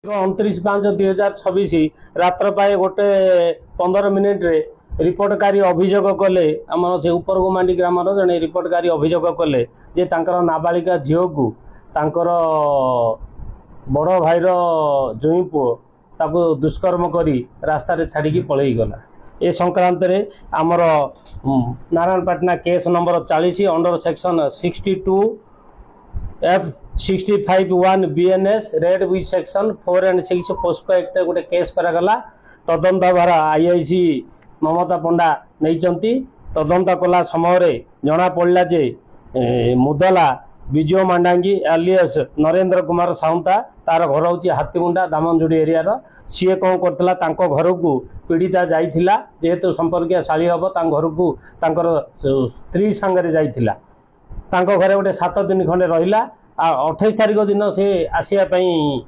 29/5/2026 रात्र पाए गोटे 15 मिनिट रे रिपोर्टकारी अभियोग कले आम से उपर गुमांडी ग्राम जड़े रिपोर्टकारी अभियोग कले जे तांकर नाबालिका झील को तांकर बड़ भाईर जुई पुओ ताको दुष्कर्म करी रास्ता रे छाड़ी पलई गला। ए संक्रांत रे आमर Narayanpatna case number 40 under section 62 F 65(1) BNS read with section 4 and 6 POCSO act गोटे केस करागला। तदंत भार आईआईसी ममता पंडा नहीं तदंत कला समय जना पड़ा जे मुदला विजय मांडांगी एलियस नरेंद्र कुमार साउंता तार घर हूँ हाथीमुंडा दामनजुड़ी एरिया सी कौन करता घर को पीड़िता जाइथिला जेहेतु संपर्कीय शाली हम घर को स्त्री सांगे जाइथिला घरे गोटे 7 दिन खंडे रहिला। 28 तारिख दिन से आसवाई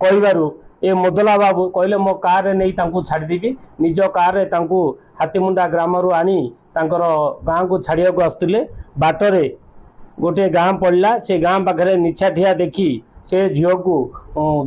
कहू ए मुदला बाबू कहले मो कार नहीं छाड़देवी निज कार हाथीमुंडा ग्राम आनी गाँ को छाड़िया को आसुले बाटरे गोटे गाँ पड़ा से गाँ पाखे निछाठिया देखी से झील को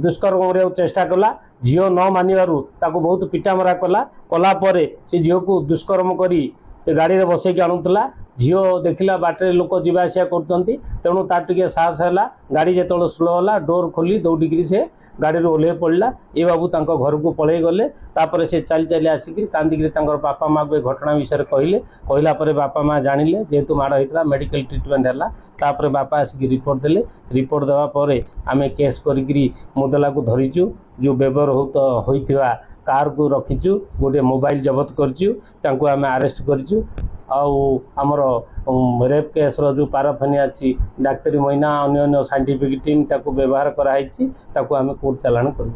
दुष्कर्म करने चेष्टा कला। झील न मानू बहुत पिटामरा कला से झील को दुष्कर्म करी गाड़ी में बसैक आणुला। झील देखला बाटे लोक जावासिया कर तेणु तार टे साहस है गाड़ी जो स्लो है डोर खोली दौड़ी से गाड़ी ओह्ल पड़ा। ये बाबू घर को पलि गले तापर से चली चली आसिक कांदिक बापा माँ को घटना विषय कहले कहला बापा माँ जानिले जेहेतु माड़ होता मेडिकल ट्रिटमेंट है तापर बापा आसिक रिपोर्ट देले। रिपोर्ट देवापर आम केस करी मुदला को धरीचु जो व्यवहार होता कार को रखीचु गोटे मोबाइल जबत करूँ आम आरेस्ट करूँ आमर रेप केस जो पाराफानी अच्छी डाक्तरी महीना अन्य साइंटिफिक टीम ताको व्यवहार कराई आम कोर्ट चालाण करूँ।